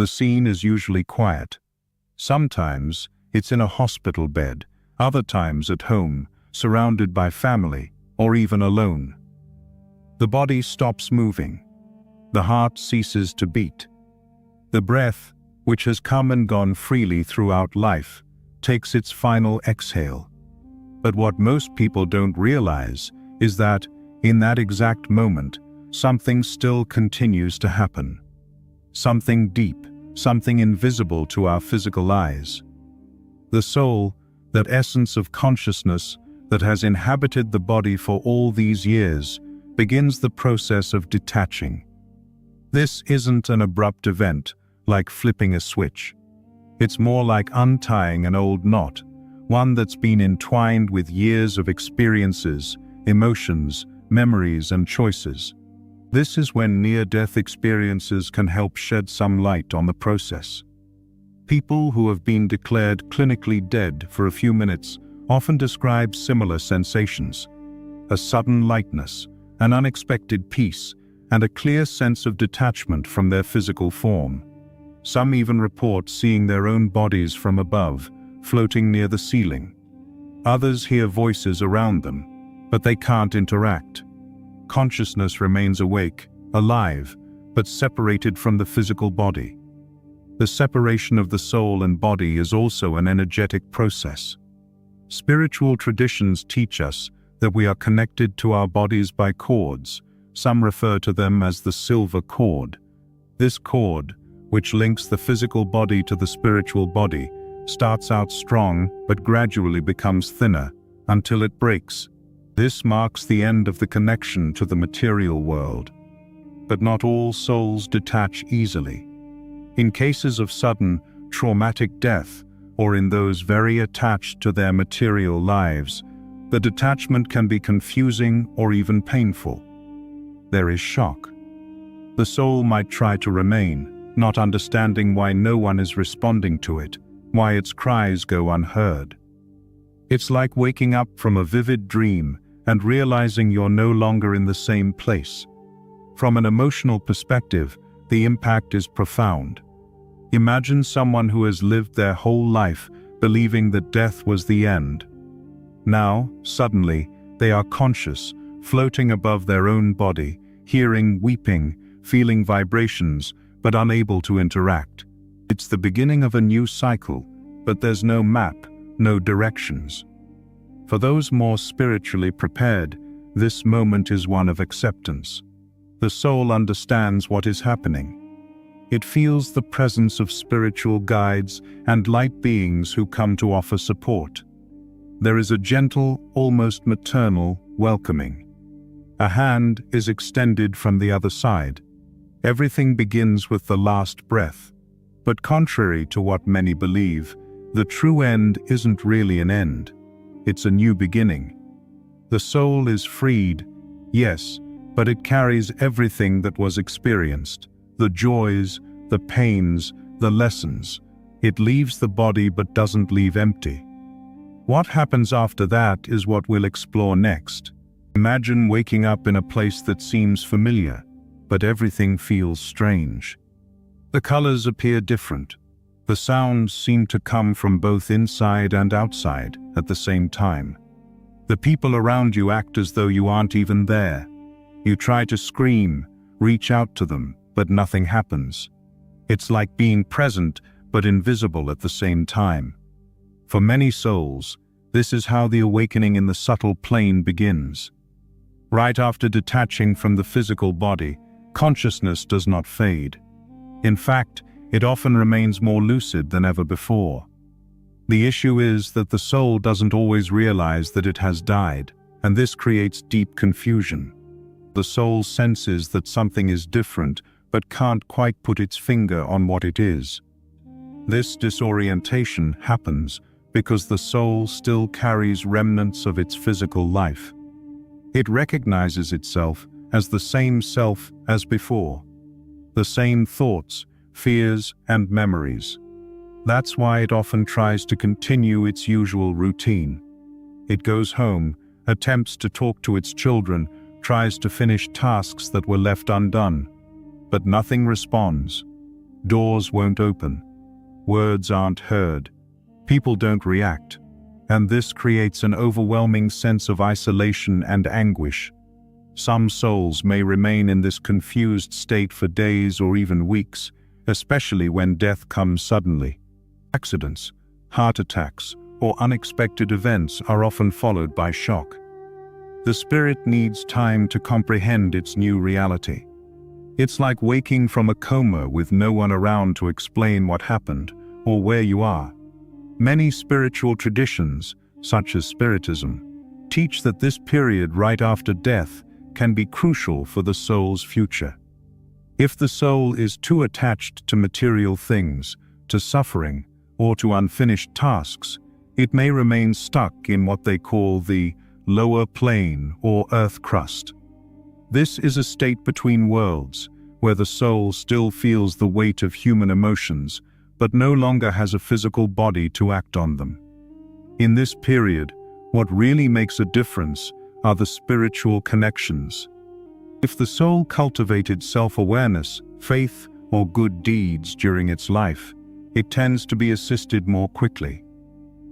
The scene is usually quiet. Sometimes it's in a hospital bed, other times at home, surrounded by family, or even alone. The body stops moving. The heart ceases to beat. The breath, which has come and gone freely throughout life, takes its final exhale. But what most people don't realize is that, in that exact moment, something still continues to happen. Something deep, something invisible to our physical eyes. The soul, that essence of consciousness that has inhabited the body for all these years, begins the process of detaching. This isn't an abrupt event, like flipping a switch. It's more like untying an old knot, one that's been entwined with years of experiences, emotions, memories, and choices. This is when near-death experiences can help shed some light on the process. People who have been declared clinically dead for a few minutes often describe similar sensations: a sudden lightness, an unexpected peace, and a clear sense of detachment from their physical form. Some even report seeing their own bodies from above, floating near the ceiling. Others hear voices around them, but they can't interact. Consciousness remains awake, alive, but separated from the physical body. The separation of the soul and body is also an energetic process. Spiritual traditions teach us that we are connected to our bodies by cords. Some refer to them as the silver cord. This cord, which links the physical body to the spiritual body, starts out strong but gradually becomes thinner until it breaks. This marks the end of the connection to the material world. But not all souls detach easily. In cases of sudden, traumatic death, or in those very attached to their material lives, the detachment can be confusing or even painful. There is shock. The soul might try to remain, not understanding why no one is responding to it, why its cries go unheard. It's like waking up from a vivid dream and realizing you're no longer in the same place. From an emotional perspective, the impact is profound. Imagine someone who has lived their whole life believing that death was the end. Now, suddenly, they are conscious, floating above their own body, hearing, weeping, feeling vibrations, but unable to interact. It's the beginning of a new cycle, but there's no map, no directions. For those more spiritually prepared, this moment is one of acceptance. The soul understands what is happening. It feels the presence of spiritual guides and light beings who come to offer support. There is a gentle, almost maternal welcoming. A hand is extended from the other side. Everything begins with the last breath. But contrary to what many believe, the true end isn't really an end. It's a new beginning. The soul is freed, yes, but it carries everything that was experienced. The joys, the pains, the lessons. It leaves the body but doesn't leave empty. What happens after that is what we'll explore next. Imagine waking up in a place that seems familiar, but everything feels strange. The colors appear different. The sounds seem to come from both inside and outside at the same time. The people around you act as though you aren't even there. You try to scream, reach out to them, but nothing happens. It's like being present but invisible at the same time. For many souls, this is how the awakening in the subtle plane begins. Right after detaching from the physical body, consciousness does not fade. In fact, it often remains more lucid than ever before. The issue is that the soul doesn't always realize that it has died, and this creates deep confusion. The soul senses that something is different, but can't quite put its finger on what it is. This disorientation happens because the soul still carries remnants of its physical life. It recognizes itself as the same self as before, the same thoughts, fears, and memories. That's why it often tries to continue its usual routine. It goes home, attempts to talk to its children, tries to finish tasks that were left undone, but nothing responds. Doors won't open. Words aren't heard. People don't react. And this creates an overwhelming sense of isolation and anguish. Some souls may remain in this confused state for days or even weeks, especially when death comes suddenly. Accidents, heart attacks, or unexpected events are often followed by shock. The spirit needs time to comprehend its new reality. It's like waking from a coma with no one around to explain what happened or where you are. Many spiritual traditions, such as Spiritism, teach that this period right after death can be crucial for the soul's future. If the soul is too attached to material things, to suffering, or to unfinished tasks, it may remain stuck in what they call the lower plane or earth crust. This is a state between worlds, where the soul still feels the weight of human emotions, but no longer has a physical body to act on them. In this period, what really makes a difference are the spiritual connections. If the soul cultivated self-awareness, faith, or good deeds during its life, it tends to be assisted more quickly.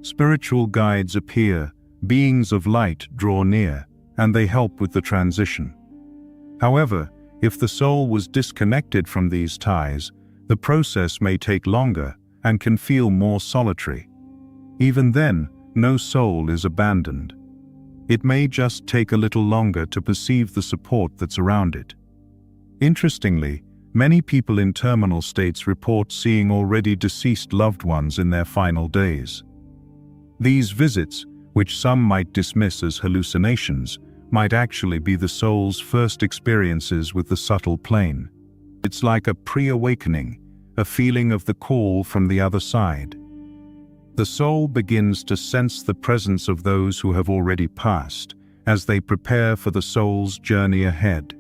Spiritual guides appear, beings of light draw near, and they help with the transition. However, if the soul was disconnected from these ties, the process may take longer and can feel more solitary. Even then, no soul is abandoned. It may just take a little longer to perceive the support that's around it. Interestingly, many people in terminal states report seeing already deceased loved ones in their final days. These visits, which some might dismiss as hallucinations, might actually be the soul's first experiences with the subtle plane. It's like a pre-awakening, a feeling of the call from the other side. The soul begins to sense the presence of those who have already passed, as they prepare for the soul's journey ahead.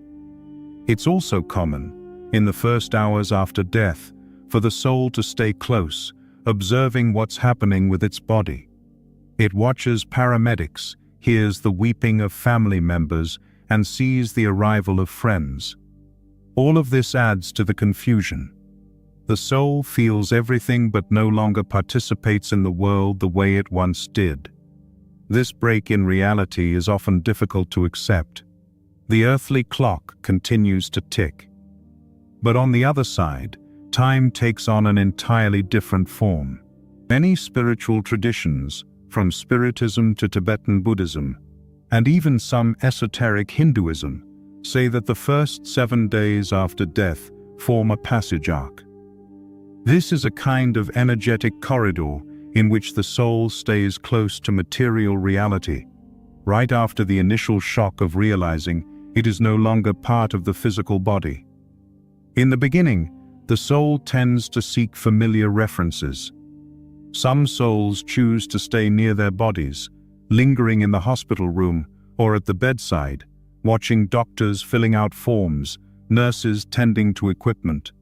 It's also common, in the first hours after death, for the soul to stay close, observing what's happening with its body. It watches paramedics, hears the weeping of family members, and sees the arrival of friends. All of this adds to the confusion. The soul feels everything but no longer participates in the world the way it once did. This break in reality is often difficult to accept. The earthly clock continues to tick. But on the other side, time takes on an entirely different form. Many spiritual traditions, from Spiritism to Tibetan Buddhism, and even some esoteric Hinduism, say that the first 7 days after death form a passage arc. This is a kind of energetic corridor in which the soul stays close to material reality, right after the initial shock of realizing it is no longer part of the physical body. In the beginning, the soul tends to seek familiar references. Some souls choose to stay near their bodies, lingering in the hospital room or at the bedside, watching doctors filling out forms, nurses tending to equipment.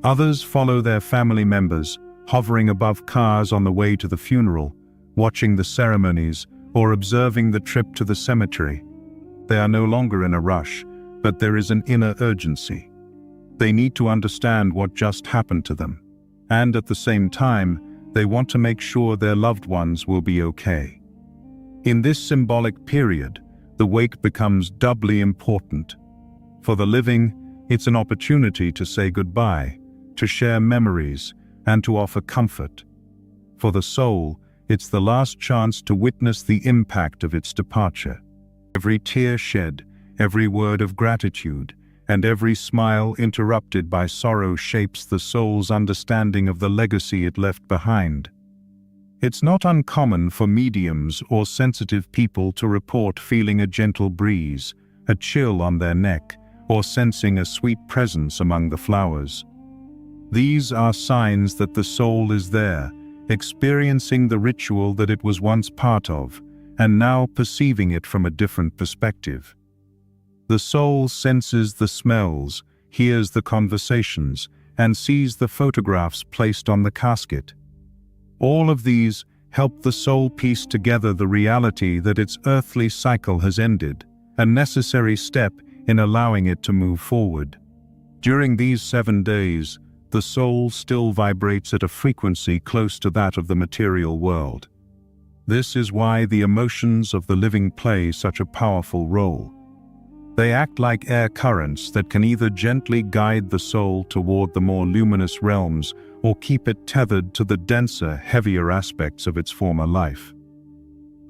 Others follow their family members, hovering above cars on the way to the funeral, watching the ceremonies or observing the trip to the cemetery. They are no longer in a rush, but there is an inner urgency. They need to understand what just happened to them, and at the same time, they want to make sure their loved ones will be okay. In this symbolic period, the wake becomes doubly important. For the living, it's an opportunity to say goodbye, to share memories, and to offer comfort. For the soul, it's the last chance to witness the impact of its departure. Every tear shed, every word of gratitude, and every smile interrupted by sorrow shapes the soul's understanding of the legacy it left behind. It's not uncommon for mediums or sensitive people to report feeling a gentle breeze, a chill on their neck, or sensing a sweet presence among the flowers. These are signs that the soul is there, experiencing the ritual that it was once part of, and now perceiving it from a different perspective. The soul senses the smells, hears the conversations, and sees the photographs placed on the casket. All of these help the soul piece together the reality that its earthly cycle has ended, a necessary step in allowing it to move forward. During these 7 days, the soul still vibrates at a frequency close to that of the material world. This is why the emotions of the living play such a powerful role. They act like air currents that can either gently guide the soul toward the more luminous realms or keep it tethered to the denser, heavier aspects of its former life.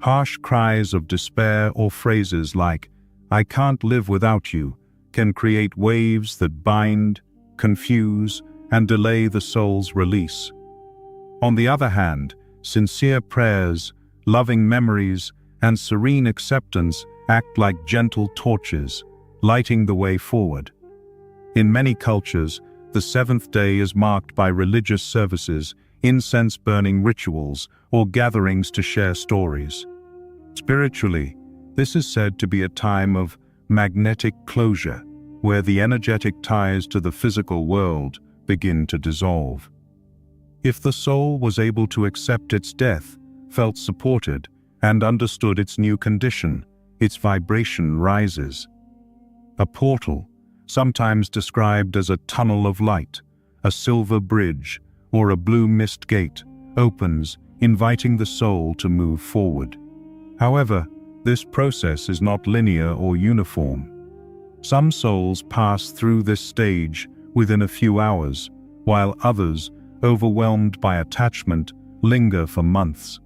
Harsh cries of despair or phrases like, "I can't live without you," can create waves that bind, confuse, and delay the soul's release. On the other hand, sincere prayers, loving memories, and serene acceptance act like gentle torches, lighting the way forward. In many cultures, the seventh day is marked by religious services, incense-burning rituals, or gatherings to share stories. Spiritually, this is said to be a time of magnetic closure, where the energetic ties to the physical world begin to dissolve. If the soul was able to accept its death, felt supported, and understood its new condition, its vibration rises. A portal, sometimes described as a tunnel of light, a silver bridge, or a blue mist gate, opens, inviting the soul to move forward. However, this process is not linear or uniform. Some souls pass through this stage within a few hours, while others, overwhelmed by attachment, linger for months.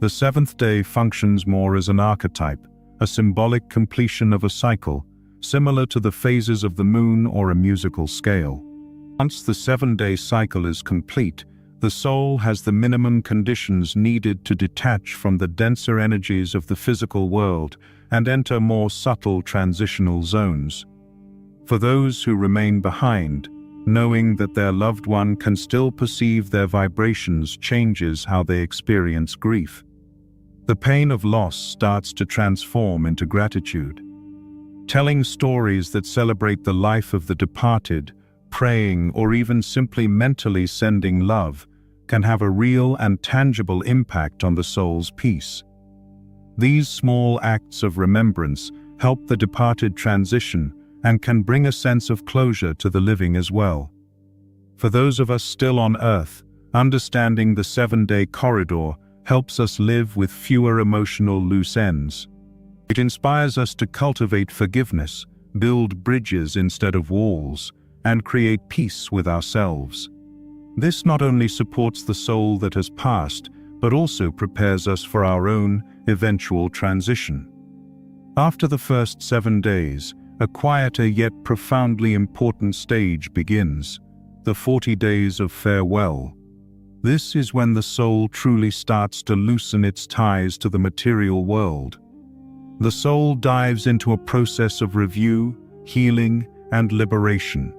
The seventh day functions more as an archetype, a symbolic completion of a cycle, similar to the phases of the moon or a musical scale. Once the 7-day cycle is complete, the soul has the minimum conditions needed to detach from the denser energies of the physical world and enter more subtle transitional zones. For those who remain behind, knowing that their loved one can still perceive their vibrations changes how they experience grief. The pain of loss starts to transform into gratitude. Telling stories that celebrate the life of the departed, praying, or even simply mentally sending love can have a real and tangible impact on the soul's peace. These small acts of remembrance help the departed transition and can bring a sense of closure to the living as well. For those of us still on earth, understanding the 7-day corridor helps us live with fewer emotional loose ends. It inspires us to cultivate forgiveness, build bridges instead of walls, and create peace with ourselves. This not only supports the soul that has passed, but also prepares us for our own eventual transition. After the first 7 days, a quieter yet profoundly important stage begins, the 40 days of farewell. This is when the soul truly starts to loosen its ties to the material world. The soul dives into a process of review, healing, and liberation.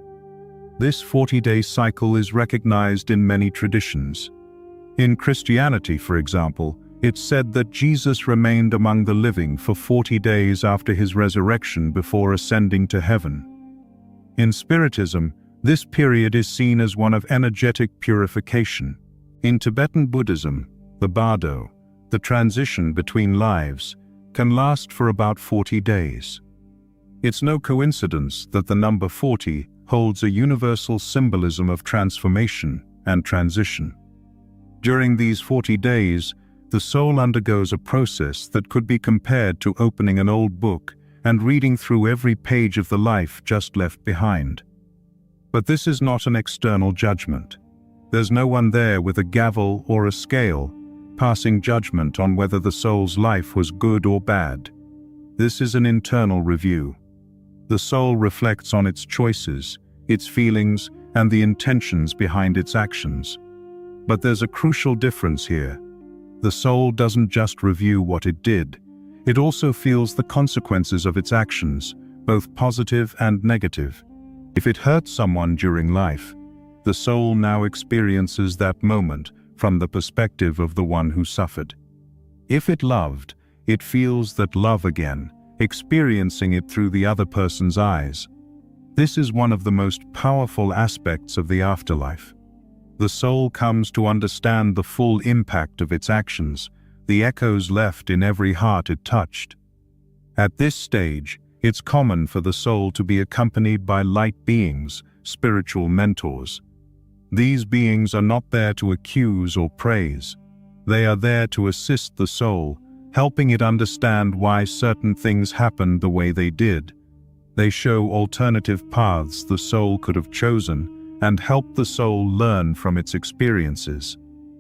This 40-day cycle is recognized in many traditions. In Christianity, for example, it's said that Jesus remained among the living for 40 days after his resurrection before ascending to heaven. In Spiritism, this period is seen as one of energetic purification. In Tibetan Buddhism, the bardo, the transition between lives, can last for about 40 days. It's no coincidence that the number 40 holds a universal symbolism of transformation and transition. During these 40 days, the soul undergoes a process that could be compared to opening an old book and reading through every page of the life just left behind. But this is not an external judgment. There's no one there with a gavel or a scale, passing judgment on whether the soul's life was good or bad. This is an internal review. The soul reflects on its choices, its feelings, and the intentions behind its actions. But there's a crucial difference here. The soul doesn't just review what it did, it also feels the consequences of its actions, both positive and negative. If it hurt someone during life, the soul now experiences that moment from the perspective of the one who suffered. If it loved, it feels that love again, experiencing it through the other person's eyes. This is one of the most powerful aspects of the afterlife. The soul comes to understand the full impact of its actions, the echoes left in every heart it touched. At this stage, it's common for the soul to be accompanied by light beings, spiritual mentors. These beings are not there to accuse or praise. They are there to assist the soul, helping it understand why certain things happened the way they did. They show alternative paths the soul could have chosen and help the soul learn from its experiences.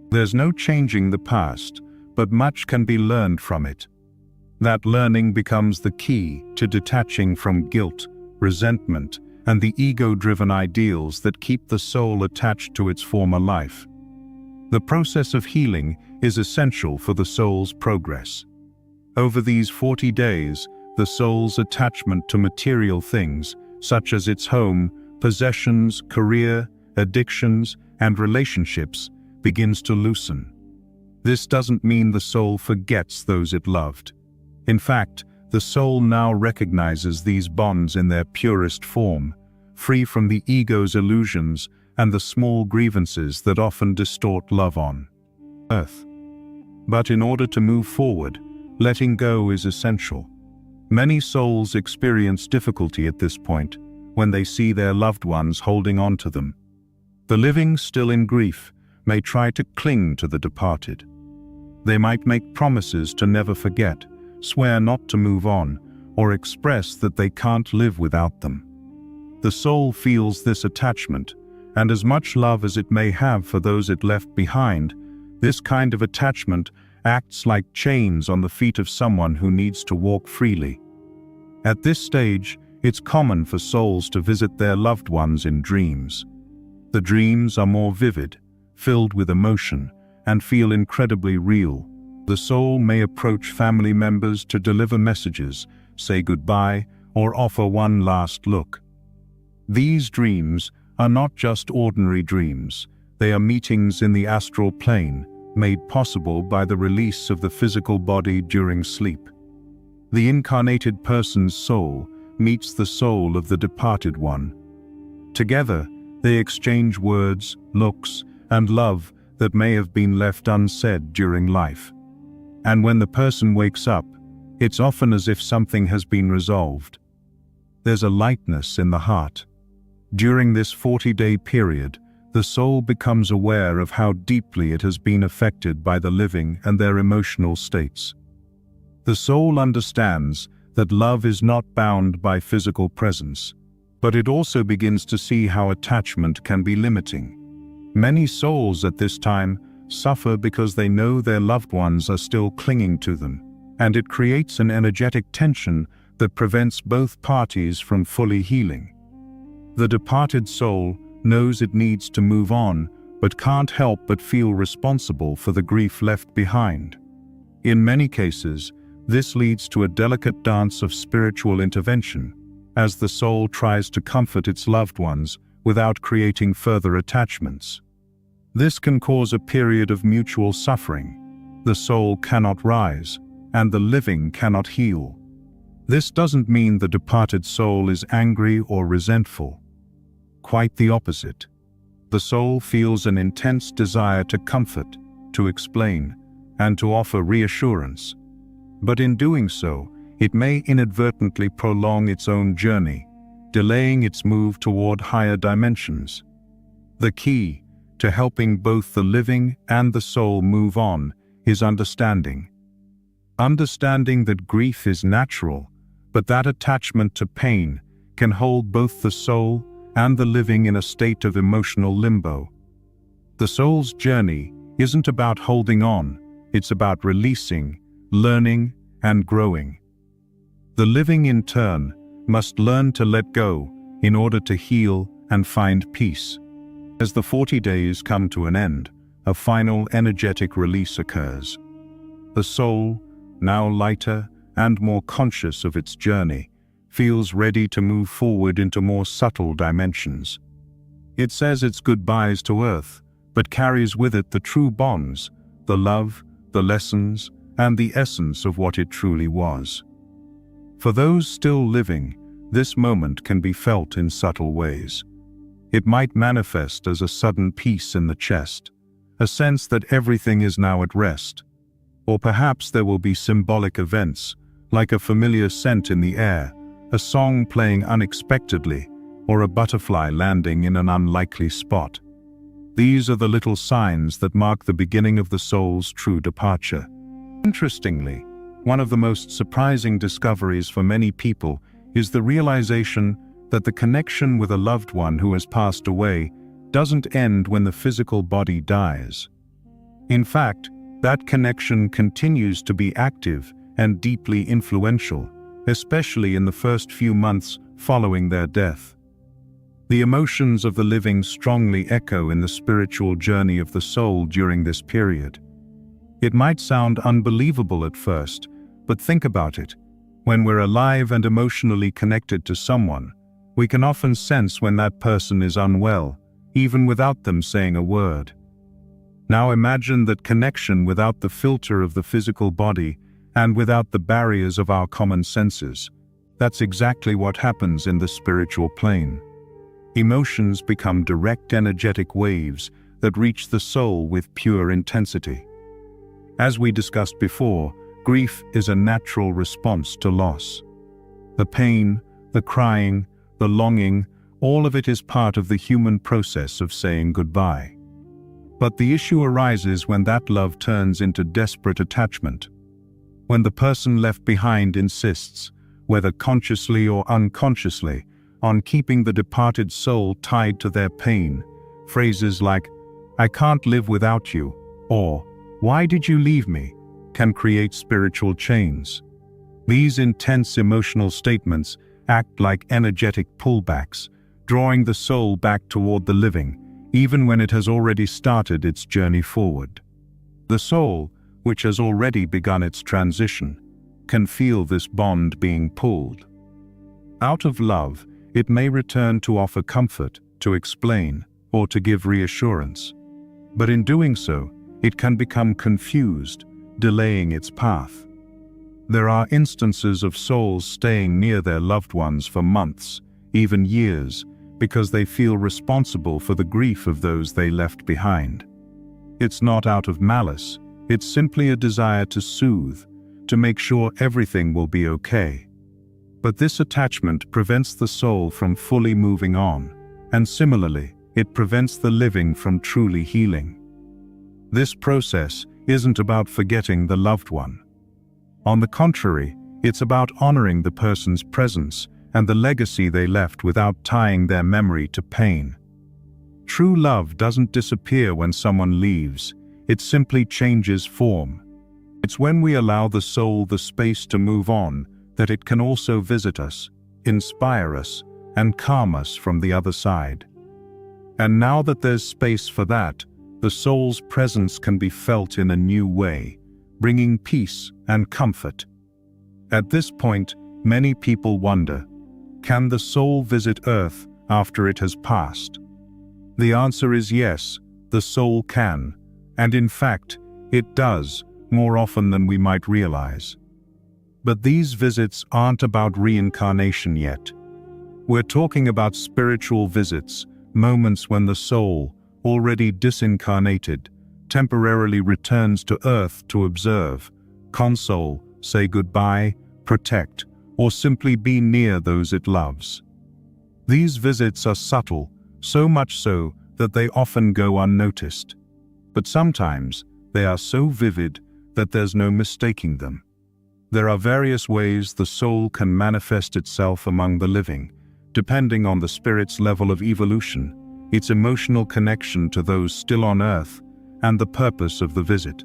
There's no changing the past, but much can be learned from it. That learning becomes the key to detaching from guilt, resentment, and the ego-driven ideals that keep the soul attached to its former life. The process of healing is essential for the soul's progress. Over these 40 days, the soul's attachment to material things, such as its home, possessions, career, addictions, and relationships, begins to loosen. This doesn't mean the soul forgets those it loved. In fact, the soul now recognizes these bonds in their purest form, free from the ego's illusions and the small grievances that often distort love on earth. But in order to move forward, letting go is essential. Many souls experience difficulty at this point when they see their loved ones holding on to them. The living, still in grief, may try to cling to the departed. They might make promises to never forget, swear not to move on, or express that they can't live without them. The soul feels this attachment, and as much love as it may have for those it left behind, this kind of attachment acts like chains on the feet of someone who needs to walk freely. At this stage, it's common for souls to visit their loved ones in dreams. The dreams are more vivid, filled with emotion, and feel incredibly real. The soul may approach family members to deliver messages, say goodbye, or offer one last look. These dreams are not just ordinary dreams. They are meetings in the astral plane, made possible by the release of the physical body during sleep. The incarnated person's soul meets the soul of the departed one. Together, they exchange words, looks, and love that may have been left unsaid during life. And when the person wakes up, it's often as if something has been resolved. There's a lightness in the heart. During this 40-day period, the soul becomes aware of how deeply it has been affected by the living and their emotional states. The soul understands that love is not bound by physical presence, but it also begins to see how attachment can be limiting. Many souls at this time suffer because they know their loved ones are still clinging to them, and it creates an energetic tension that prevents both parties from fully healing. The departed soul knows it needs to move on, but can't help but feel responsible for the grief left behind. In many cases, this leads to a delicate dance of spiritual intervention, as the soul tries to comfort its loved ones without creating further attachments. This can cause a period of mutual suffering. The soul cannot rise, and the living cannot heal. This doesn't mean the departed soul is angry or resentful. Quite the opposite. The soul feels an intense desire to comfort, to explain, and to offer reassurance. But in doing so, it may inadvertently prolong its own journey, delaying its move toward higher dimensions. The key to helping both the living and the soul move on is understanding. Understanding that grief is natural, but that attachment to pain can hold both the soul and the living in a state of emotional limbo. The soul's journey isn't about holding on, it's about releasing, learning, and growing. The living, in turn, must learn to let go in order to heal and find peace. As the 40 days come to an end, a final energetic release occurs. The soul, now lighter and more conscious of its journey, feels ready to move forward into more subtle dimensions. It says its goodbyes to earth, but carries with it the true bonds, the love, the lessons, and the essence of what it truly was. For those still living, this moment can be felt in subtle ways. It might manifest as a sudden peace in the chest, a sense that everything is now at rest. Or perhaps there will be symbolic events, like a familiar scent in the air, a song playing unexpectedly, or a butterfly landing in an unlikely spot. These are the little signs that mark the beginning of the soul's true departure. Interestingly, one of the most surprising discoveries for many people is the realization that the connection with a loved one who has passed away doesn't end when the physical body dies. In fact, that connection continues to be active and deeply influential, especially in the first few months following their death. The emotions of the living strongly echo in the spiritual journey of the soul during this period. It might sound unbelievable at first, but think about it. When we're alive and emotionally connected to someone, we can often sense when that person is unwell, even without them saying a word. Now imagine that connection without the filter of the physical body and without the barriers of our common senses. That's exactly what happens in the spiritual plane. Emotions become direct energetic waves that reach the soul with pure intensity. As we discussed before, grief is a natural response to loss. The pain, the crying, the longing, all of it is part of the human process of saying goodbye. But the issue arises when that love turns into desperate attachment. When the person left behind insists, whether consciously or unconsciously, on keeping the departed soul tied to their pain. Phrases like, "I can't live without you," or "Why did you leave me?" can create spiritual chains. These intense emotional statements act like energetic pullbacks, drawing the soul back toward the living, even when it has already started its journey forward. The soul, which has already begun its transition, can feel this bond being pulled. Out of love, it may return to offer comfort, to explain, or to give reassurance. But in doing so, it can become confused, delaying its path. There are instances of souls staying near their loved ones for months, even years, because they feel responsible for the grief of those they left behind. It's not out of malice, it's simply a desire to soothe, to make sure everything will be okay. But this attachment prevents the soul from fully moving on, and similarly, it prevents the living from truly healing. This process isn't about forgetting the loved one. On the contrary, it's about honoring the person's presence and the legacy they left without tying their memory to pain. True love doesn't disappear when someone leaves, it simply changes form. It's when we allow the soul the space to move on that it can also visit us, inspire us, and calm us from the other side. And now that there's space for that, the soul's presence can be felt in a new way, bringing peace and comfort. At this point, many people wonder, can the soul visit Earth after it has passed? The answer is yes, the soul can, and in fact, it does, more often than we might realize. But these visits aren't about reincarnation yet. We're talking about spiritual visits, moments when the soul, already disincarnated, temporarily returns to Earth to observe, console, say goodbye, protect, or simply be near those it loves. These visits are subtle, so much so that they often go unnoticed. But sometimes they are so vivid that there's no mistaking them. There are various ways the soul can manifest itself among the living, depending on the spirit's level of evolution, its emotional connection to those still on Earth, and the purpose of the visit.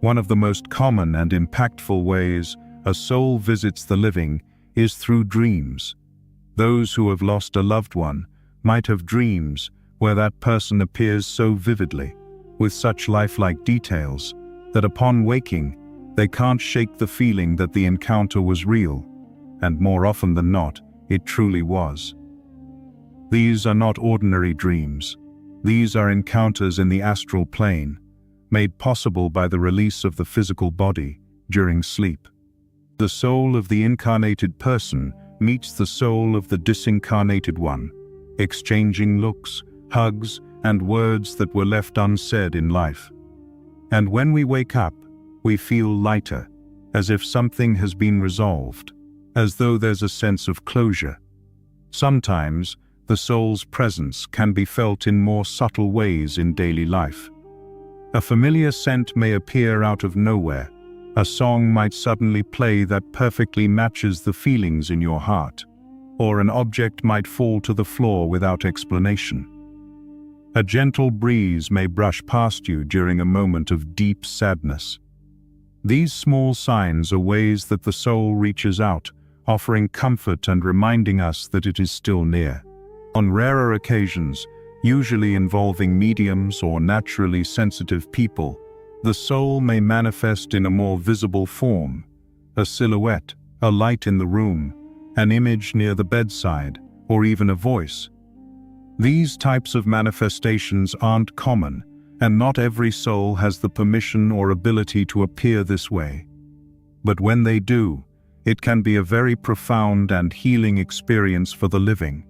One of the most common and impactful ways a soul visits the living is through dreams. Those who have lost a loved one might have dreams where that person appears so vividly, with such lifelike details, that upon waking, they can't shake the feeling that the encounter was real, and more often than not, it truly was. These are not ordinary dreams. These are encounters in the astral plane, made possible by the release of the physical body during sleep. The soul of the incarnated person meets the soul of the disincarnated one, exchanging looks, hugs, and words that were left unsaid in life. And when we wake up, we feel lighter, as if something has been resolved, as though there's a sense of closure. Sometimes, the soul's presence can be felt in more subtle ways in daily life. A familiar scent may appear out of nowhere. A song might suddenly play that perfectly matches the feelings in your heart, or an object might fall to the floor without explanation. A gentle breeze may brush past you during a moment of deep sadness. These small signs are ways that the soul reaches out, offering comfort and reminding us that it is still near. On rarer occasions, usually involving mediums or naturally sensitive people, the soul may manifest in a more visible form: a silhouette, a light in the room, an image near the bedside, or even a voice. These types of manifestations aren't common, and not every soul has the permission or ability to appear this way. But when they do, it can be a very profound and healing experience for the living.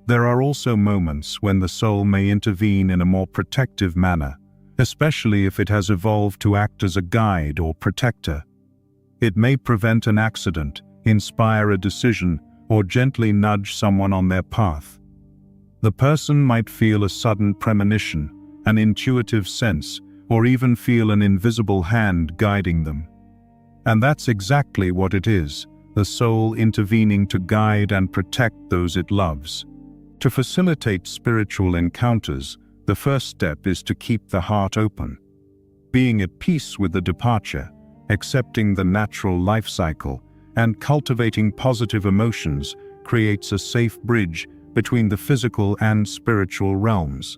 There are also moments when the soul may intervene in a more protective manner, especially if it has evolved to act as a guide or protector. It may prevent an accident, inspire a decision, or gently nudge someone on their path. The person might feel a sudden premonition, an intuitive sense, or even feel an invisible hand guiding them. And that's exactly what it is, the soul intervening to guide and protect those it loves. To facilitate spiritual encounters, the first step is to keep the heart open. Being at peace with the departure, accepting the natural life cycle, and cultivating positive emotions creates a safe bridge between the physical and spiritual realms.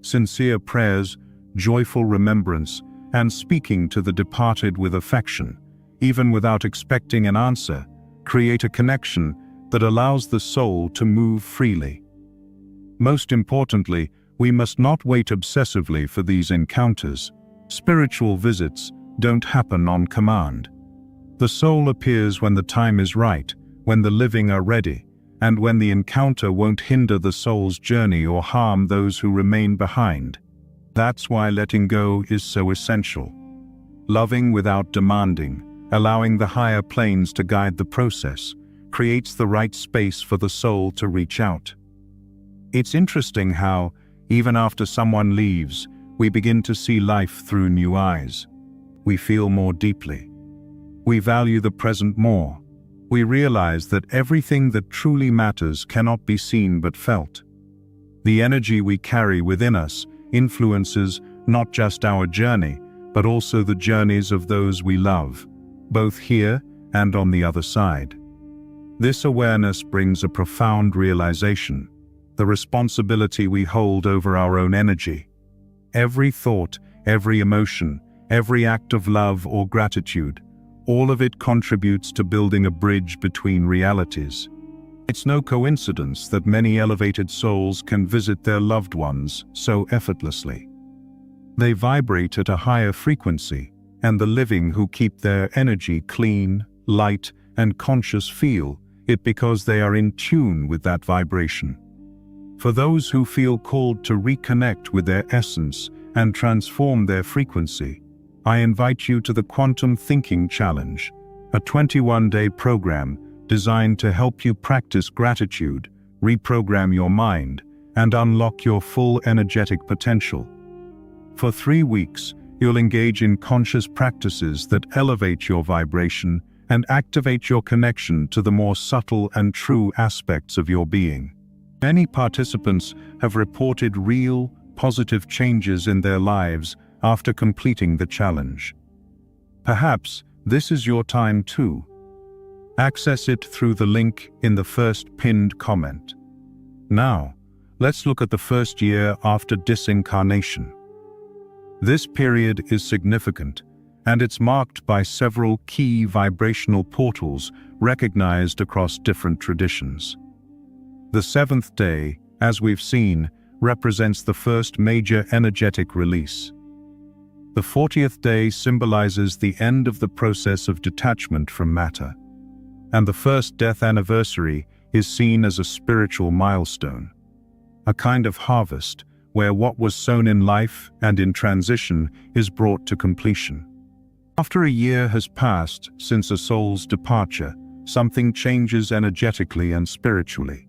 Sincere prayers, joyful remembrance, and speaking to the departed with affection, even without expecting an answer, create a connection that allows the soul to move freely. Most importantly, we must not wait obsessively for these encounters. Spiritual visits don't happen on command. The soul appears when the time is right, when the living are ready, and when the encounter won't hinder the soul's journey or harm those who remain behind. That's why letting go is so essential. Loving without demanding, allowing the higher planes to guide the process, creates the right space for the soul to reach out. It's interesting how, even after someone leaves, we begin to see life through new eyes. We feel more deeply. We value the present more. We realize that everything that truly matters cannot be seen but felt. The energy we carry within us influences not just our journey, but also the journeys of those we love, both here and on the other side. This awareness brings a profound realization: the responsibility we hold over our own energy. Every thought, every emotion, every act of love or gratitude, all of it contributes to building a bridge between realities. It's no coincidence that many elevated souls can visit their loved ones so effortlessly. They vibrate at a higher frequency, and the living who keep their energy clean, light, and conscious feel it because they are in tune with that vibration. For those who feel called to reconnect with their essence and transform their frequency, I invite you to the Quantum Thinking Challenge, a 21-day program designed to help you practice gratitude, reprogram your mind, and unlock your full energetic potential. For 3 weeks, you'll engage in conscious practices that elevate your vibration and activate your connection to the more subtle and true aspects of your being. Many participants have reported real, positive changes in their lives after completing the challenge. Perhaps this is your time too. Access it through the link in the first pinned comment. Now, let's look at the first year after disincarnation. This period is significant, and it's marked by several key vibrational portals recognized across different traditions. The seventh day, as we've seen, represents the first major energetic release. The 40th day symbolizes the end of the process of detachment from matter, and the first death anniversary is seen as a spiritual milestone, a kind of harvest where what was sown in life and in transition is brought to completion. After a year has passed since a soul's departure, something changes energetically and spiritually.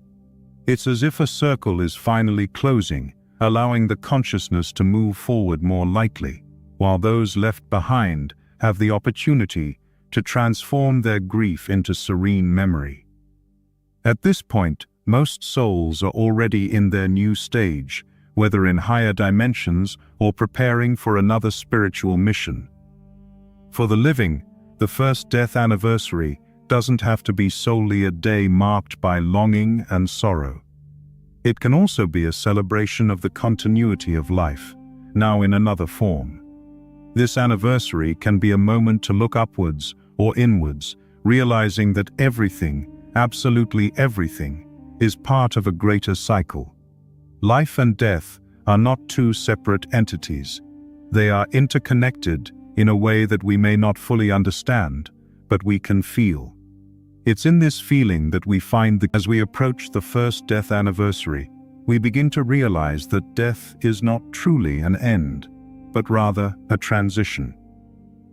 It's as if a circle is finally closing, allowing the consciousness to move forward more lightly, while those left behind have the opportunity to transform their grief into serene memory. At this point, most souls are already in their new stage, whether in higher dimensions or preparing for another spiritual mission. For the living, the first death anniversary doesn't have to be solely a day marked by longing and sorrow. It can also be a celebration of the continuity of life, now in another form. This anniversary can be a moment to look upwards or inwards, realizing that everything, absolutely everything, is part of a greater cycle. Life and death are not two separate entities. They are interconnected in a way that we may not fully understand, but we can feel. It's in this feeling that we find that as we approach the first death anniversary, we begin to realize that death is not truly an end, but rather a transition.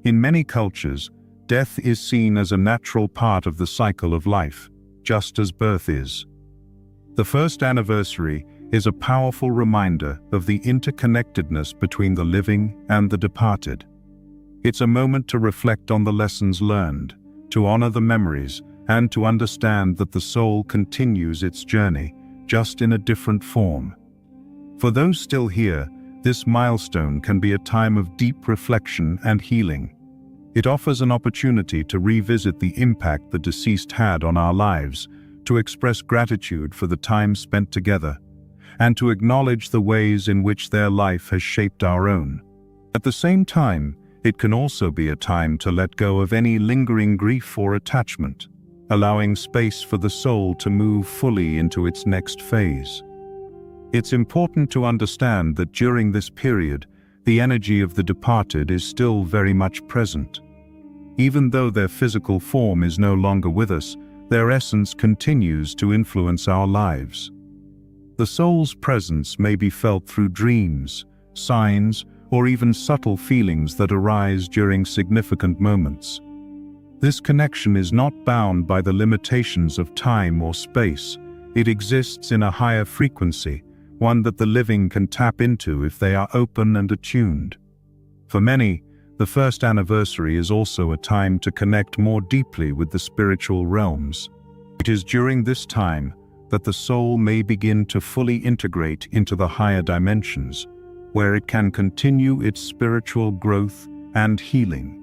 In many cultures, death is seen as a natural part of the cycle of life, just as birth is. The first anniversary is a powerful reminder of the interconnectedness between the living and the departed. It's a moment to reflect on the lessons learned, to honor the memories, and to understand that the soul continues its journey, just in a different form. For those still here, this milestone can be a time of deep reflection and healing. It offers an opportunity to revisit the impact the deceased had on our lives, to express gratitude for the time spent together, and to acknowledge the ways in which their life has shaped our own. At the same time, it can also be a time to let go of any lingering grief or attachment, allowing space for the soul to move fully into its next phase. It's important to understand that during this period, the energy of the departed is still very much present. Even though their physical form is no longer with us, their essence continues to influence our lives. The soul's presence may be felt through dreams, signs, or even subtle feelings that arise during significant moments. This connection is not bound by the limitations of time or space. It exists in a higher frequency, one that the living can tap into if they are open and attuned. For many, the first anniversary is also a time to connect more deeply with the spiritual realms. It is during this time that the soul may begin to fully integrate into the higher dimensions, where it can continue its spiritual growth and healing.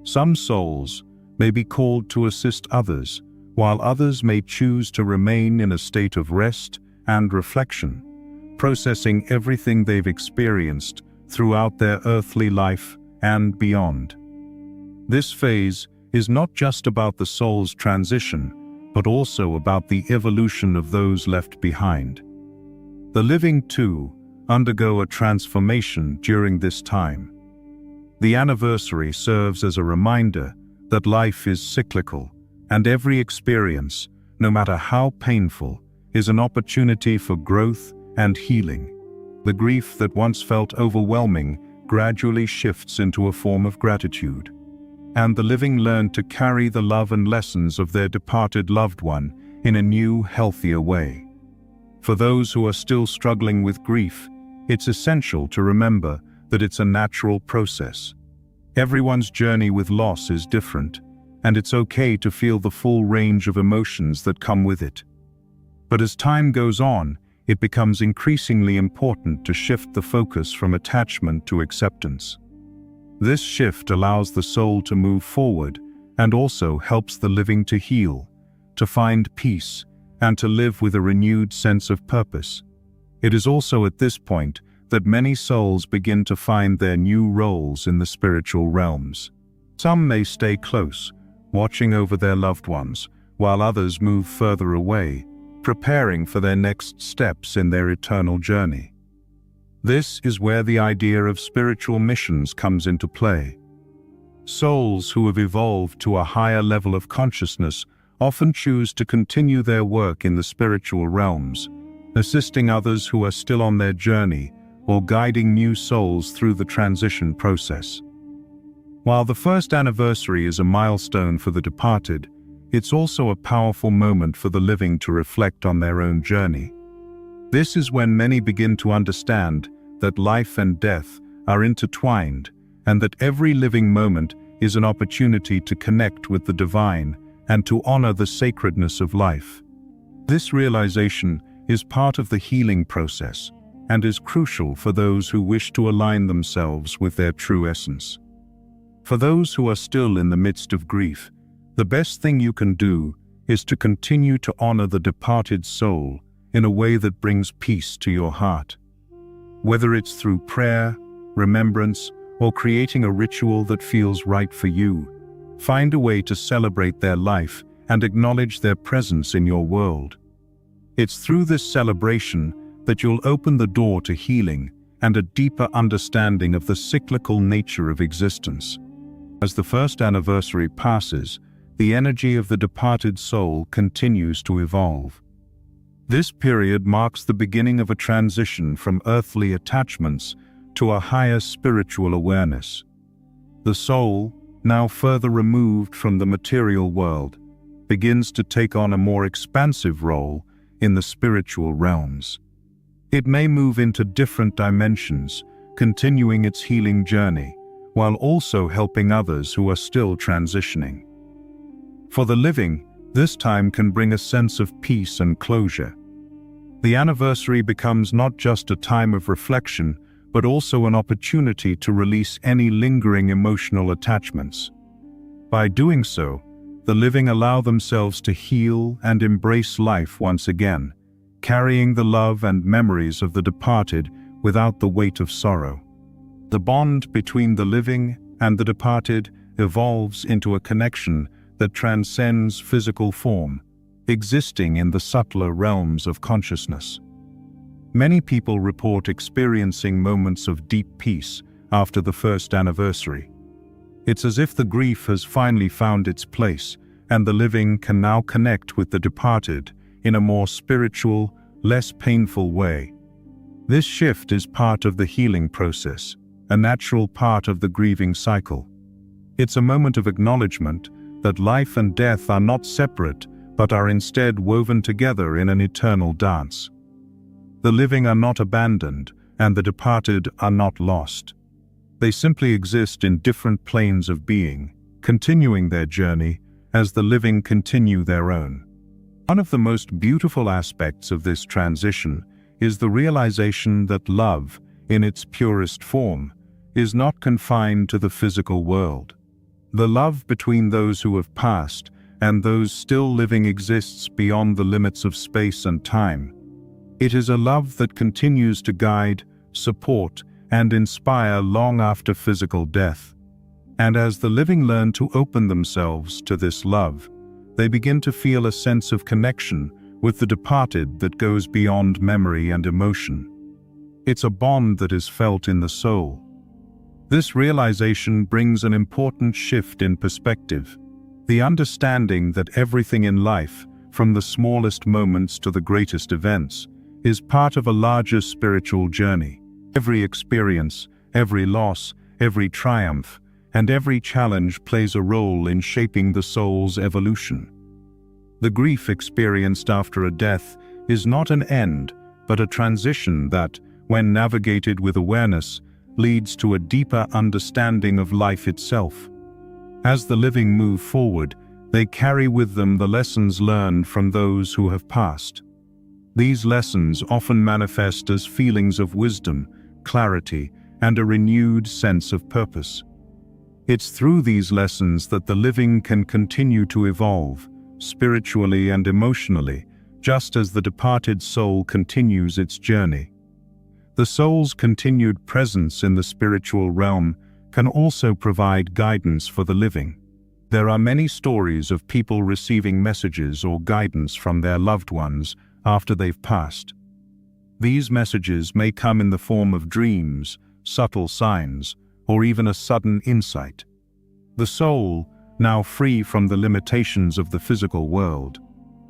Some souls may be called to assist others, while others may choose to remain in a state of rest and reflection, processing everything they've experienced throughout their earthly life and beyond. This phase is not just about the soul's transition, but also about the evolution of those left behind. The living, too, undergo a transformation during this time. The anniversary serves as a reminder that life is cyclical, and every experience, no matter how painful, is an opportunity for growth and healing. The grief that once felt overwhelming gradually shifts into a form of gratitude, and the living learn to carry the love and lessons of their departed loved one in a new, healthier way. For those who are still struggling with grief, it's essential to remember that it's a natural process. Everyone's journey with loss is different, and it's okay to feel the full range of emotions that come with it. But as time goes on, it becomes increasingly important to shift the focus from attachment to acceptance. This shift allows the soul to move forward and also helps the living to heal, to find peace, and to live with a renewed sense of purpose. It is also at this point that many souls begin to find their new roles in the spiritual realms. Some may stay close, watching over their loved ones, while others move further away, preparing for their next steps in their eternal journey. This is where the idea of spiritual missions comes into play. Souls who have evolved to a higher level of consciousness often choose to continue their work in the spiritual realms, assisting others who are still on their journey or guiding new souls through the transition process. While the first anniversary is a milestone for the departed, it's also a powerful moment for the living to reflect on their own journey. This is when many begin to understand that life and death are intertwined, and that every living moment is an opportunity to connect with the divine and to honor the sacredness of life. This realization is part of the healing process and is crucial for those who wish to align themselves with their true essence. For those who are still in the midst of grief, the best thing you can do is to continue to honor the departed soul in a way that brings peace to your heart. Whether it's through prayer, remembrance, or creating a ritual that feels right for you, find a way to celebrate their life and acknowledge their presence in your world. It's through this celebration that you'll open the door to healing and a deeper understanding of the cyclical nature of existence. As the first anniversary passes, the energy of the departed soul continues to evolve. This period marks the beginning of a transition from earthly attachments to a higher spiritual awareness. The soul, now further removed from the material world, begins to take on a more expansive role in the spiritual realms. It may move into different dimensions, continuing its healing journey, while also helping others who are still transitioning. For the living, this time can bring a sense of peace and closure. The anniversary becomes not just a time of reflection, but also an opportunity to release any lingering emotional attachments. By doing so, the living allow themselves to heal and embrace life once again, carrying the love and memories of the departed without the weight of sorrow. The bond between the living and the departed evolves into a connection that transcends physical form, existing in the subtler realms of consciousness. Many people report experiencing moments of deep peace after the first anniversary. It's as if the grief has finally found its place, and the living can now connect with the departed in a more spiritual, less painful way. This shift is part of the healing process, a natural part of the grieving cycle. It's a moment of acknowledgement that life and death are not separate, but are instead woven together in an eternal dance. The living are not abandoned, and the departed are not lost. They simply exist in different planes of being, continuing their journey as the living continue their own. One of the most beautiful aspects of this transition is the realization that love, in its purest form, is not confined to the physical world. The love between those who have passed and those still living exists beyond the limits of space and time. It is a love that continues to guide, support, and inspire long after physical death. And as the living learn to open themselves to this love, they begin to feel a sense of connection with the departed that goes beyond memory and emotion. It's a bond that is felt in the soul. This realization brings an important shift in perspective. The understanding that everything in life, from the smallest moments to the greatest events, is part of a larger spiritual journey. Every experience, every loss, every triumph, and every challenge plays a role in shaping the soul's evolution. The grief experienced after a death is not an end, but a transition that, when navigated with awareness, leads to a deeper understanding of life itself. As the living move forward, they carry with them the lessons learned from those who have passed. These lessons often manifest as feelings of wisdom, clarity, and a renewed sense of purpose. It's through these lessons that the living can continue to evolve, spiritually and emotionally, just as the departed soul continues its journey. The soul's continued presence in the spiritual realm can also provide guidance for the living. There are many stories of people receiving messages or guidance from their loved ones after they've passed. These messages may come in the form of dreams, subtle signs, or even a sudden insight. The soul, now free from the limitations of the physical world,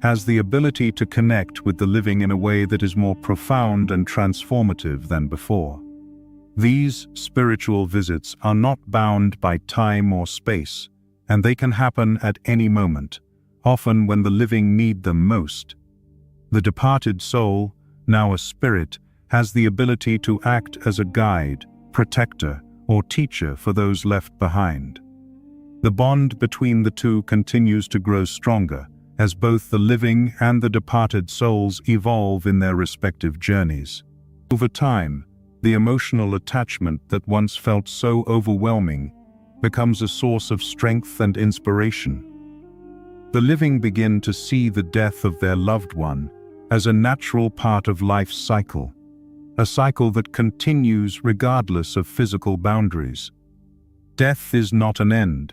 has the ability to connect with the living in a way that is more profound and transformative than before. These spiritual visits are not bound by time or space, and they can happen at any moment, often when the living need them most. The departed soul, now a spirit, has the ability to act as a guide, protector, or teacher for those left behind. The bond between the two continues to grow stronger as both the living and the departed souls evolve in their respective journeys. Over time, the emotional attachment that once felt so overwhelming becomes a source of strength and inspiration. The living begin to see the death of their loved one as a natural part of life's cycle, a cycle that continues regardless of physical boundaries. Death is not an end,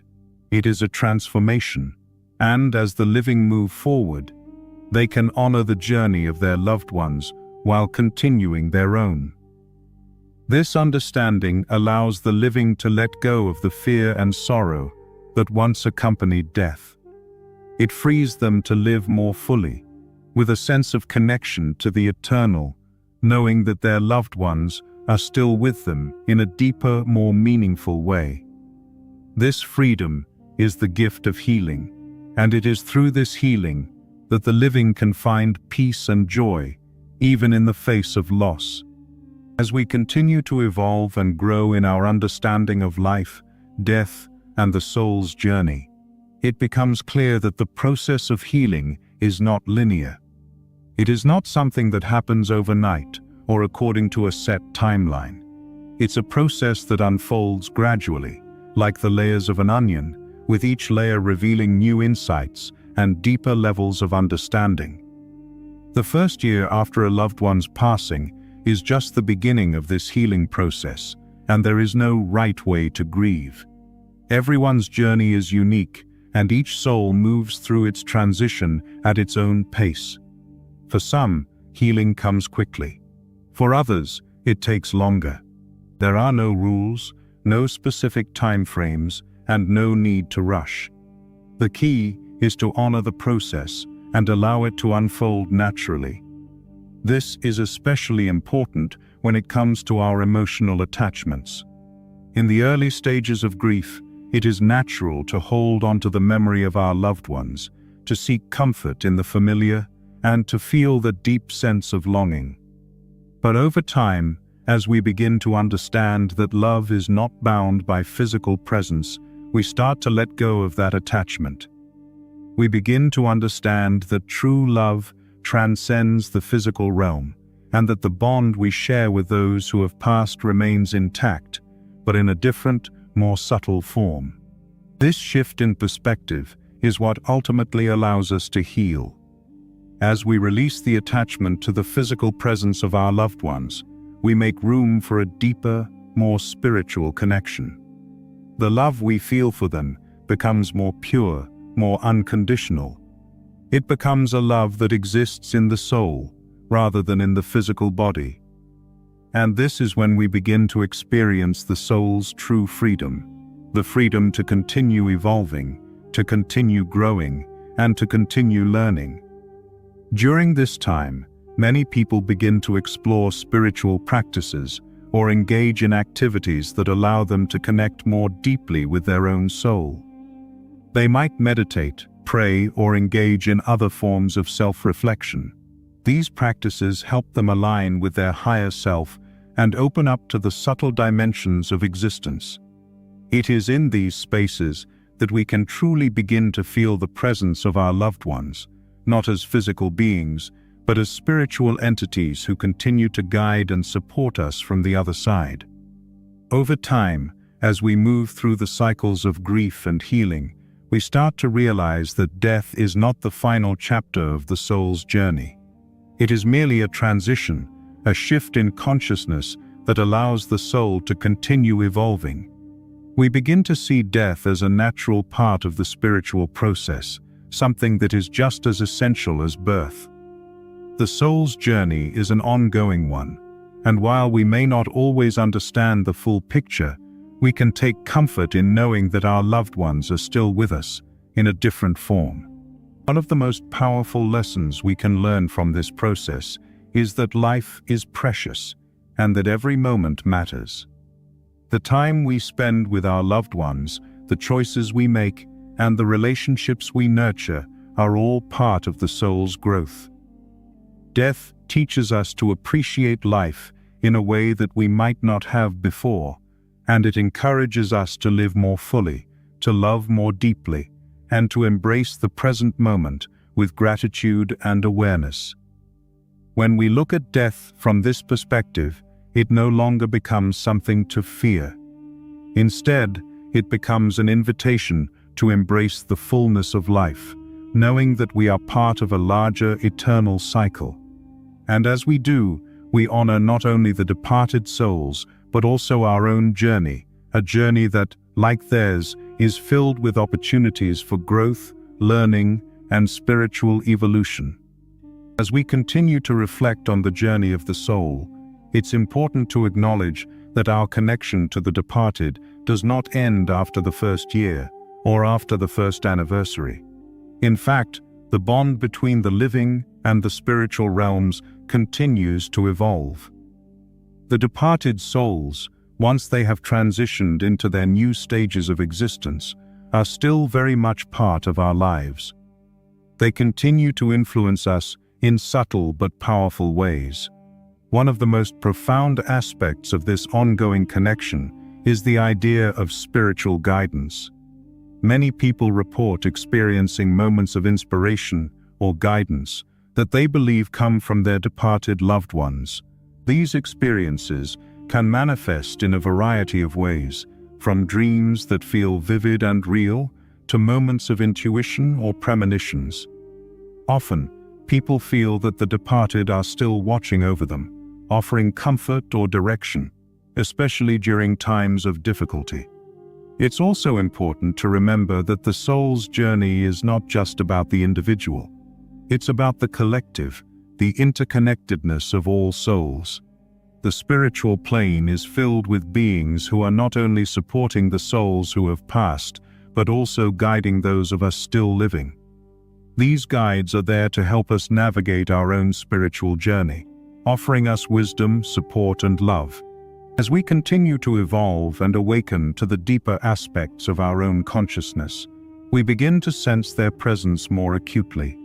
it is a transformation, and as the living move forward, they can honor the journey of their loved ones while continuing their own. This understanding allows the living to let go of the fear and sorrow that once accompanied death. It frees them to live more fully, with a sense of connection to the eternal, knowing that their loved ones are still with them in a deeper, more meaningful way. This freedom is the gift of healing, and it is through this healing that the living can find peace and joy, even in the face of loss. As we continue to evolve and grow in our understanding of life, death, and the soul's journey, it becomes clear that the process of healing is not linear. It is not something that happens overnight or according to a set timeline. It's a process that unfolds gradually, like the layers of an onion, with each layer revealing new insights and deeper levels of understanding. The first year after a loved one's passing is just the beginning of this healing process, and there is no right way to grieve. Everyone's journey is unique, and each soul moves through its transition at its own pace. For some, healing comes quickly. For others, it takes longer. There are no rules, no specific time frames, and no need to rush. The key is to honor the process and allow it to unfold naturally. This is especially important when it comes to our emotional attachments. In the early stages of grief, it is natural to hold onto the memory of our loved ones, to seek comfort in the familiar, and to feel the deep sense of longing. But over time, as we begin to understand that love is not bound by physical presence, we start to let go of that attachment. We begin to understand that true love transcends the physical realm, and that the bond we share with those who have passed remains intact, but in a different, more subtle form. This shift in perspective is what ultimately allows us to heal. As we release the attachment to the physical presence of our loved ones, we make room for a deeper, more spiritual connection. The love we feel for them becomes more pure, more unconditional. It becomes a love that exists in the soul, rather than in the physical body. And this is when we begin to experience the soul's true freedom, the freedom to continue evolving, to continue growing, and to continue learning. During this time, many people begin to explore spiritual practices or engage in activities that allow them to connect more deeply with their own soul. They might meditate, pray, or engage in other forms of self-reflection. These practices help them align with their higher self and open up to the subtle dimensions of existence. It is in these spaces that we can truly begin to feel the presence of our loved ones, not as physical beings, but as spiritual entities who continue to guide and support us from the other side. Over time, as we move through the cycles of grief and healing, we start to realize that death is not the final chapter of the soul's journey. It is merely a transition, a shift in consciousness that allows the soul to continue evolving. We begin to see death as a natural part of the spiritual process, something that is just as essential as birth. The soul's journey is an ongoing one, and while we may not always understand the full picture, we can take comfort in knowing that our loved ones are still with us, in a different form. One of the most powerful lessons we can learn from this process is that life is precious, and that every moment matters. The time we spend with our loved ones, the choices we make, and the relationships we nurture are all part of the soul's growth. Death teaches us to appreciate life in a way that we might not have before, and it encourages us to live more fully, to love more deeply, and to embrace the present moment with gratitude and awareness. When we look at death from this perspective, it no longer becomes something to fear. Instead, it becomes an invitation to embrace the fullness of life, knowing that we are part of a larger eternal cycle. And as we do, we honor not only the departed souls, but also our own journey, a journey that, like theirs, is filled with opportunities for growth, learning, and spiritual evolution. As we continue to reflect on the journey of the soul, it's important to acknowledge that our connection to the departed does not end after the first year or after the first anniversary. In fact, the bond between the living and the spiritual realms continues to evolve. The departed souls, once they have transitioned into their new stages of existence, are still very much part of our lives. They continue to influence us in subtle but powerful ways. One of the most profound aspects of this ongoing connection is the idea of spiritual guidance. Many people report experiencing moments of inspiration or guidance that they believe come from their departed loved ones. These experiences can manifest in a variety of ways, from dreams that feel vivid and real to moments of intuition or premonitions. Often, people feel that the departed are still watching over them, offering comfort or direction, especially during times of difficulty. It's also important to remember that the soul's journey is not just about the individual. It's about the collective, the interconnectedness of all souls. The spiritual plane is filled with beings who are not only supporting the souls who have passed, but also guiding those of us still living. These guides are there to help us navigate our own spiritual journey, offering us wisdom, support, and love. As we continue to evolve and awaken to the deeper aspects of our own consciousness, we begin to sense their presence more acutely.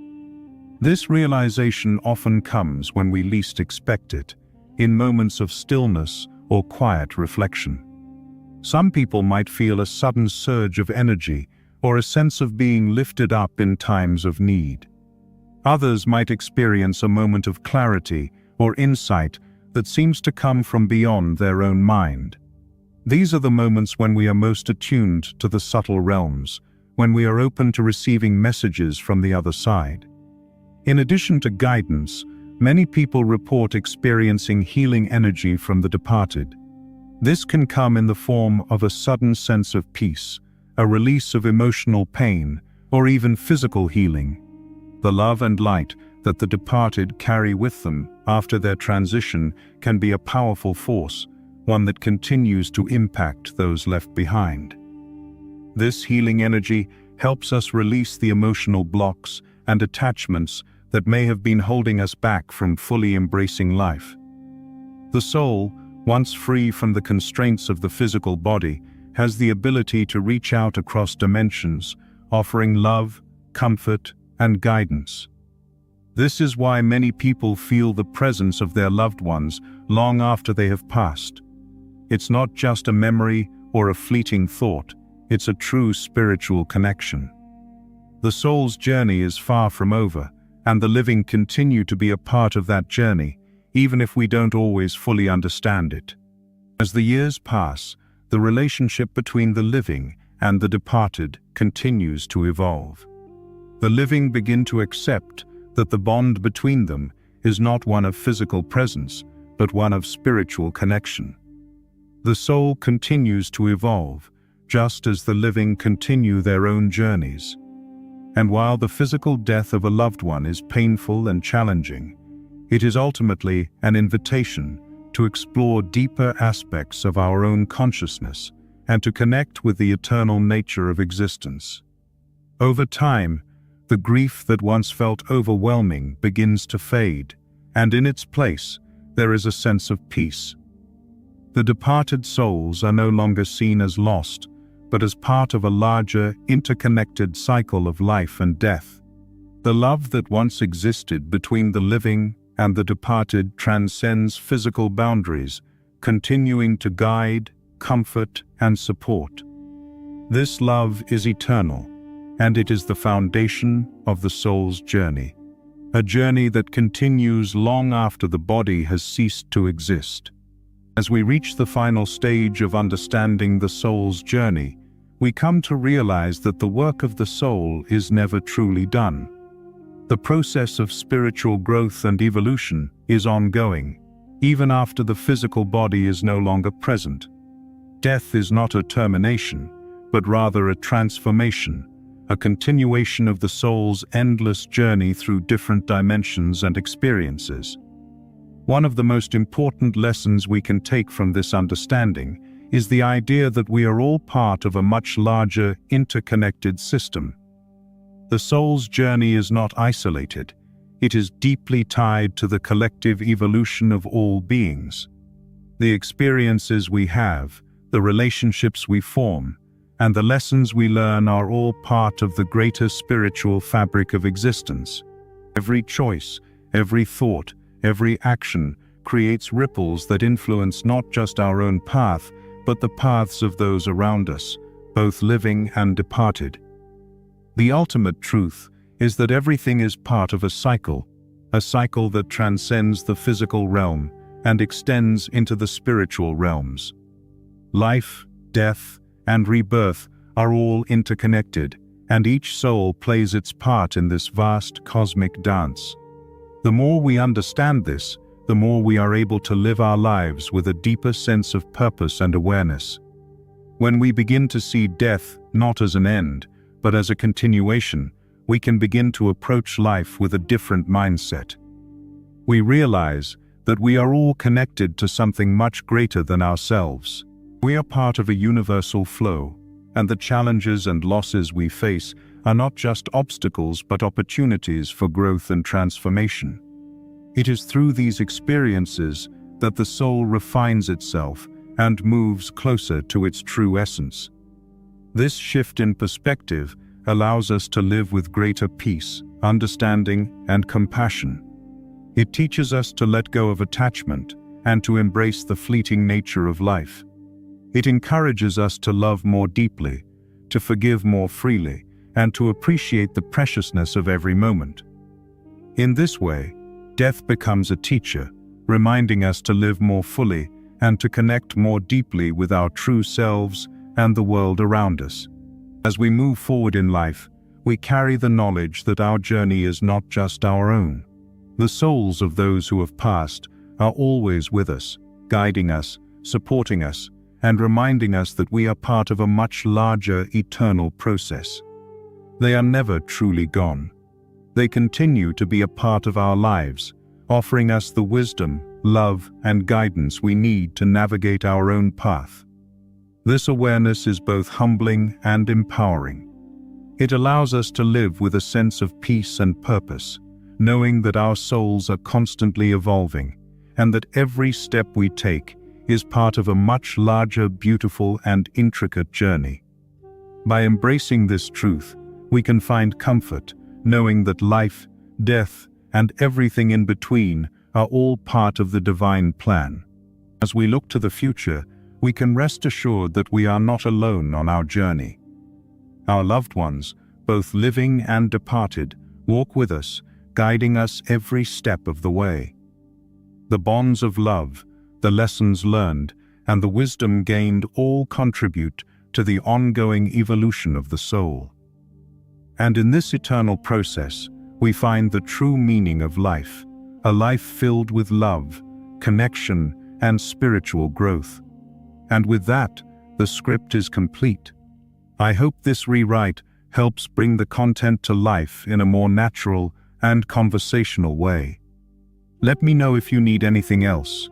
This realization often comes when we least expect it, in moments of stillness or quiet reflection. Some people might feel a sudden surge of energy or a sense of being lifted up in times of need. Others might experience a moment of clarity or insight that seems to come from beyond their own mind. These are the moments when we are most attuned to the subtle realms, when we are open to receiving messages from the other side. In addition to guidance, many people report experiencing healing energy from the departed. This can come in the form of a sudden sense of peace, a release of emotional pain, or even physical healing. The love and light that the departed carry with them after their transition can be a powerful force, one that continues to impact those left behind. This healing energy helps us release the emotional blocks and attachments that may have been holding us back from fully embracing life. The soul, once free from the constraints of the physical body, has the ability to reach out across dimensions, offering love, comfort, and guidance. This is why many people feel the presence of their loved ones long after they have passed. It's not just a memory or a fleeting thought, it's a true spiritual connection. The soul's journey is far from over, and the living continue to be a part of that journey, even if we don't always fully understand it. As the years pass, the relationship between the living and the departed continues to evolve. The living begin to accept that the bond between them is not one of physical presence, but one of spiritual connection. The soul continues to evolve, just as the living continue their own journeys. And while the physical death of a loved one is painful and challenging, it is ultimately an invitation to explore deeper aspects of our own consciousness and to connect with the eternal nature of existence. Over time, the grief that once felt overwhelming begins to fade, and in its place, there is a sense of peace. The departed souls are no longer seen as lost, but as part of a larger, interconnected cycle of life and death. The love that once existed between the living and the departed transcends physical boundaries, continuing to guide, comfort, and support. This love is eternal, and it is the foundation of the soul's journey, a journey that continues long after the body has ceased to exist. As we reach the final stage of understanding the soul's journey, we come to realize that the work of the soul is never truly done. The process of spiritual growth and evolution is ongoing, even after the physical body is no longer present. Death is not a termination, but rather a transformation, a continuation of the soul's endless journey through different dimensions and experiences. One of the most important lessons we can take from this understanding is the idea that we are all part of a much larger, interconnected system. The soul's journey is not isolated. It is deeply tied to the collective evolution of all beings. The experiences we have, the relationships we form, and the lessons we learn are all part of the greater spiritual fabric of existence. Every choice, every thought, every action creates ripples that influence not just our own path, but the paths of those around us, both living and departed. The ultimate truth is that everything is part of a cycle that transcends the physical realm and extends into the spiritual realms. Life, death, and rebirth are all interconnected, and each soul plays its part in this vast cosmic dance. The more we understand this, the more we are able to live our lives with a deeper sense of purpose and awareness. When we begin to see death not as an end, but as a continuation, we can begin to approach life with a different mindset. We realize that we are all connected to something much greater than ourselves. We are part of a universal flow, and the challenges and losses we face are not just obstacles but opportunities for growth and transformation. It is through these experiences that the soul refines itself and moves closer to its true essence. This shift in perspective allows us to live with greater peace, understanding, and compassion. It teaches us to let go of attachment and to embrace the fleeting nature of life. It encourages us to love more deeply, to forgive more freely, and to appreciate the preciousness of every moment. In this way, death becomes a teacher, reminding us to live more fully and to connect more deeply with our true selves and the world around us. As we move forward in life, we carry the knowledge that our journey is not just our own. The souls of those who have passed are always with us, guiding us, supporting us, and reminding us that we are part of a much larger eternal process. They are never truly gone. They continue to be a part of our lives, offering us the wisdom, love, and guidance we need to navigate our own path. This awareness is both humbling and empowering. It allows us to live with a sense of peace and purpose, knowing that our souls are constantly evolving, and that every step we take is part of a much larger, beautiful, and intricate journey. By embracing this truth, we can find comfort, knowing that life, death, and everything in between are all part of the divine plan. As we look to the future, we can rest assured that we are not alone on our journey. Our loved ones, both living and departed, walk with us, guiding us every step of the way. The bonds of love, the lessons learned, and the wisdom gained all contribute to the ongoing evolution of the soul. And in this eternal process, we find the true meaning of life, a life filled with love, connection, and spiritual growth. And with that, the script is complete. I hope this rewrite helps bring the content to life in a more natural and conversational way. Let me know if you need anything else,